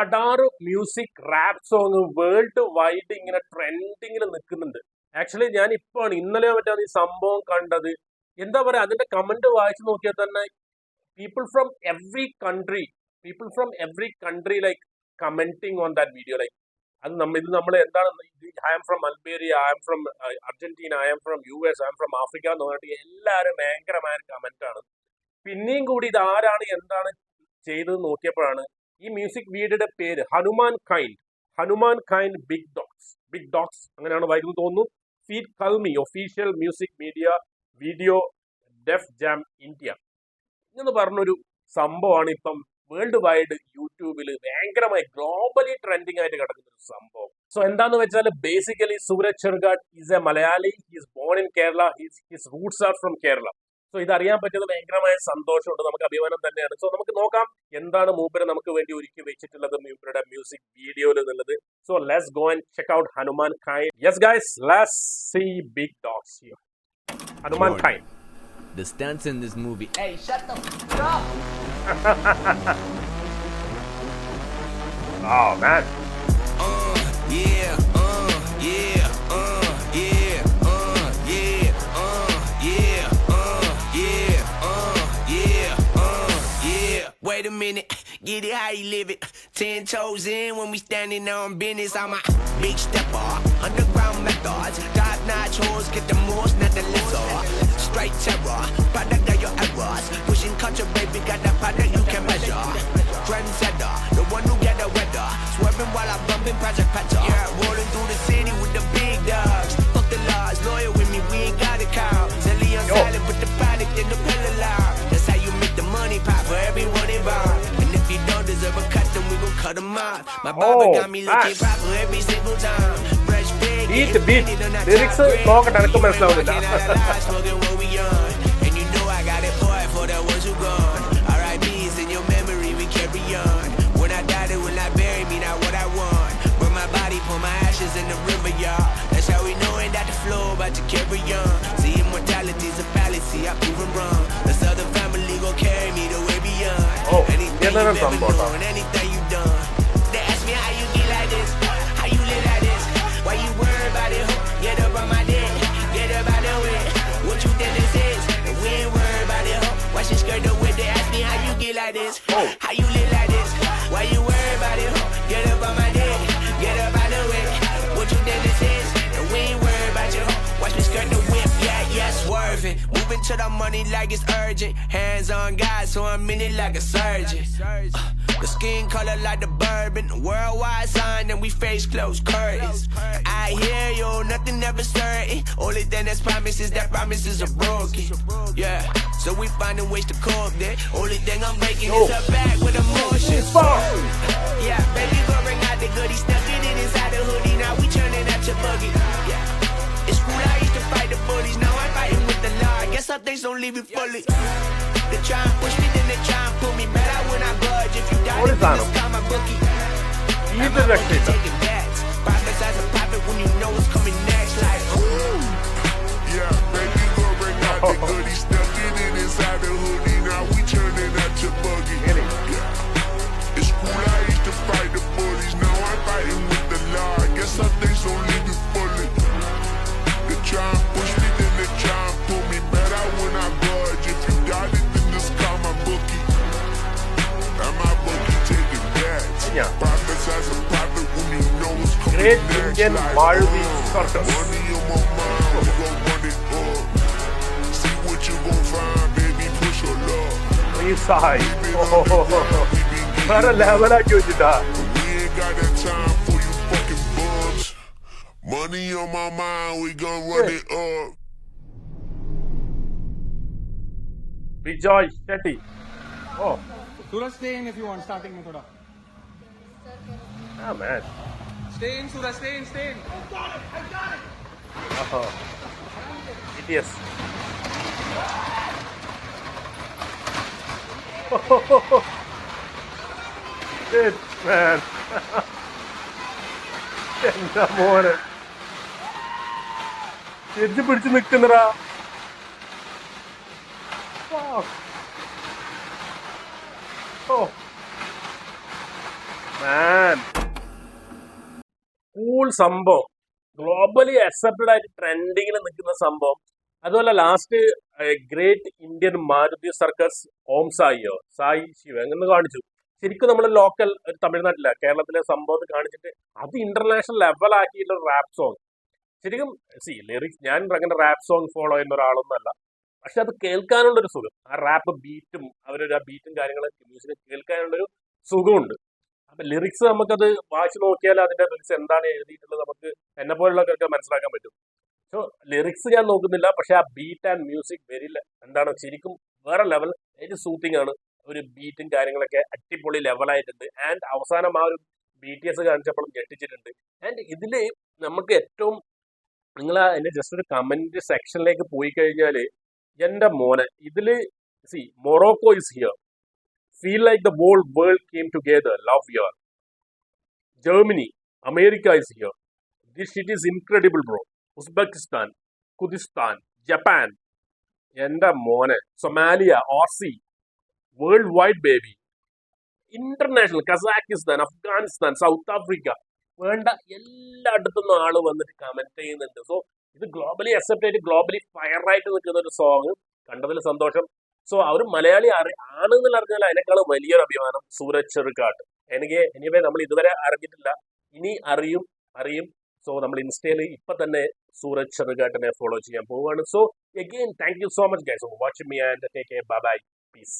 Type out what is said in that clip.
അടാറ് music rap song world wide ഇങ്ങനെ ട്രെൻഡിങ്ങിൽ നിൽക്കുന്നുണ്ട്. ആക്ച്വലി ഞാൻ ഇപ്പോഴാണ് ഇന്നലെ മറ്റാണ് ഈ സംഭവം കണ്ടത്. എന്താ പറയാ, അതിന്റെ കമന്റ് വായിച്ചു നോക്കിയാൽ തന്നെ people from every country like commenting on that video. Like അത് നമ്മൾ എന്താണ്, I am from Algeria, I am from Argentina, I am from US, I am from Africa എന്ന് പറഞ്ഞിട്ട് എല്ലാവരും ഭയങ്കരമായ കമന്റ് ആണ്. പിന്നെയും കൂടി ഇത് ആരാണ് എന്താണ് ചെയ്തത് നോക്കിയപ്പോഴാണ് ഈ മ്യൂസിക് വീഡിയോയുടെ പേര് ഹനുമാൻ കൈൻഡ് ബിഗ് ഡോഗ്സ് അങ്ങനെയാണ് വായിക്കുന്നത് തോന്നുന്നു. Feat Kalmi official music media video Def Jam India എന്ന് പറഞ്ഞൊരു സംഭവമാണ് ഇപ്പം വേൾഡ് വൈഡ് യൂട്യൂബിൽ ഭയങ്കരമായി ഗ്ലോബലി ട്രെൻഡിങ് ആയിട്ട് കിടക്കുന്ന ഒരു സംഭവം. സോ എന്താന്ന് വെച്ചാൽ basically Sooraj Cherukad is a Malayali, his born in Kerala, his roots are from Kerala. So ഇതറിയാൻ പറ്റിയത് ഭയങ്കരമായ സന്തോഷമുണ്ട്, നമുക്ക് അഭിമാനം തന്നെയാണ്. സോ നമുക്ക് നോക്കാം എന്താണ് മൂപ്പര് നമുക്ക് വേണ്ടി ഒരുക്കി വെച്ചിട്ടുള്ളത് മൂപ്പരുടെ മ്യൂസിക് വീഡിയോയിൽ എന്നുള്ളത്. So let's go and check out Hanumankind. Yes guys, let's see big dogs here. Hanumankind. The stunts in this movie. Hey, shut the f*** up! Oh man. Wait a minute, get it how you live it. 10 toes in when we standing on business. I'm a big stepper, underground methods. Top-notch hoes, get the most, not the lesser. Straight terror, product of your errors. Pushing culture, baby, got that product you can measure. Trendsetter, the one who get the weather. Swerving while I'm bumping Project Petter. Yeah, rolling through the city with the big dogs. Fuck the laws, loyal with me, we ain't got a cow. Zelly on silent, put the product in the pillar loud. That's how you make the money pop for everyone involved. And if you don't deserve a cut, then we gon' cut them off. My barber got me looking proper every single time. Fresh big, beat. Lyrics നോക്കട്ടെ, എനിക്ക് മനസ്സിലാവുന്നില്ല. And you know I got it boy for the ones who gone. R.I.P.'s in your memory, we carry on. When I die, they will not bury me, not what I want. Burn my body, pour my ashes in the river, y'all. That's how we knowing that the flow about to carry on. See, immortality's a fallacy, I proven wrong. This other family gon' carry me the way beyond. Anything you ever known, anything you done. They ask me how you get like this, how you live like this. Why you worry about it, ho? Get up on my dick, get up out the way. What you think this is? And we ain't worry about it, ho. Watch your skirt up with. They ask me how you get like this, how you live like this. Why you worry about it, ho? Get up on my dick, get up out the way. What you think this is? And we ain't worry about you, ho. Watch me skirt the whip, yeah, swerving. Moving to the money like it's urgent. Hands on God, so I'm in it like a surgeon. The skin color like the bourbon. Worldwide sign and we face closed curtains. I hear you, nothing ever certain. Only thing that's promised is that promises are broken. Yeah, so we finding ways to cope that. Only thing I'm breaking is her back with emotions. Yeah, baby, go bring out the goodies. Stuck it in inside the hoodie. Now we turning out your buggy. Yeah, it's cool, I used to fight the bullies. Now I'm fighting with the law. I guess some things don't leave you fully. They try and push me, then they try and pull me back when I budge. If you doubt it, then just call my bookie. Either direction. Taking bets. Profits as a profit when you know what's coming next. Like, ooh. Yeah, baby, go bring out the goodies. Stuck it in inside the hoodie. Now we turning out your buggy. Yeah. It's cool, I used to fight the bullies. Now I'm fighting with the law. I guess some things don't leave you fully. They try and push me, then they try and pull me better when I budge. If you got it, then just call my bookie. And my bookie taking bets. Profits as a profit when you know what's coming Great next. Indian Like, Malvi circus. money on my mind, we gon' run it up. See what you gon' find, baby, push your luck. വേറെ ലെവലാക്കി വെച്ചിട്ടാ. We ain't got that time for you fucking bums. Money on my mind, we gon' run it up. Bijoy Shetty. Oh, Suraj, stay in if you want. Starting में थोड़ा. ah man. Stay in, Suraj. Stay in. I got it. Oh, ETS. Shit, man. എന്താ മോനെ തിരിച്ചു പിടിച്ചു നിക്കുന്നടാ. Oh. Man cool സംഭവം, globally accepted ആയിട്ട് ട്രെൻഡിങ്ങിൽ നിൽക്കുന്ന സംഭവം. അതുപോലെ last great Indian Maruti circus Om Sai Shiva അങ്ങനെ കാണിച്ചു. ശരിക്കും നമ്മൾ ലോക്കൽ തമിഴ്നാട്ടില കേരളത്തിലെ സംഭവത്തിൽ കാണിച്ചിട്ട് അത് ഇന്റർനാഷണൽ ലെവലാക്കിയിട്ടുള്ള റാപ്പ് സോങ്. ശരിക്കും ലിറിക്സ്, ഞാൻ അങ്ങനെ റാപ്പ് സോങ് ഫോളോ ചെയ്യുന്ന ഒരാളൊന്നുമല്ല, പക്ഷെ അത് കേൾക്കാനുള്ളൊരു സുഖം, ആ റാപ്പ് ബീറ്റും അവരൊരു ആ ബീറ്റും കാര്യങ്ങളൊക്കെ മ്യൂസിക് കേൾക്കാനുള്ളൊരു സുഖമുണ്ട്. അപ്പൊ ലിറിക്സ് നമുക്കത് വായിച്ചു നോക്കിയാൽ അതിന്റെ ലിറിക്സ് എന്താണ് എഴുതിയിട്ടുള്ളത് നമുക്ക് എന്നെ പോലുള്ളവർക്കൊക്കെ മനസ്സിലാക്കാൻ പറ്റും. സോ ലിറിക്സ് ഞാൻ നോക്കുന്നില്ല, പക്ഷെ ആ ബീറ്റ് ആൻഡ് മ്യൂസിക് വെരി എന്താണ് ശരിക്കും വേറെ ലെവൽ, വെരി സൂത്തിങ് ആണ്. ഒരു ബീറ്റും കാര്യങ്ങളൊക്കെ അടിപൊളി ലെവലായിട്ടുണ്ട്. ആൻഡ് അവസാനം ആ ഒരു BTS കാണിച്ചപ്പോഴും ഞെട്ടിച്ചിട്ടുണ്ട്. ആൻഡ് ഇതില് നമുക്ക് ഏറ്റവും, നിങ്ങൾ എന്റെ ജസ്റ്റ് ഒരു കമന്റ് സെക്ഷനിലേക്ക് പോയി കഴിഞ്ഞാൽ എന്റെ മോനെ ഇതില് Morocco is here, feel like the whole world came together, love here. Germany, America is here. This shit is incredible, bro. Uzbekistan, Kurdistan, Japan, എന്റെ മോനെ, Somalia, Aussie, world wide baby, international, Kazakhstan, Afghanistan, south Africa, വേണ്ട എല്ലായിടത്തുനിന്നും ആള് വന്നിട്ട് comment ചെയ്യുന്നുണ്ട്. So ഇത് globally accept ആയിട്ട് globally ഫയറായിട്ട് നിൽക്കുന്ന ഒരു സോങ് കണ്ടതിൽ സന്തോഷം. സോ അവർ മലയാളി ആണെന്നുള്ള അറിഞ്ഞാൽ അതിനേക്കാളും വലിയൊരു അഭിമാനം സൂരജ് ചെറുക്കാട്ട്. എനിവേ നമ്മൾ ഇതുവരെ അറിഞ്ഞിട്ടില്ല, ഇനി അറിയും. സോ നമ്മൾ ഇൻസ്റ്റയിൽ ഇപ്പൊ തന്നെ സൂരജ് ചെറുകാട്ടിനെ ഫോളോ ചെയ്യാൻ പോവുകയാണ്. So again, thank you so much guys for watching me and take care. Bye bye. Peace.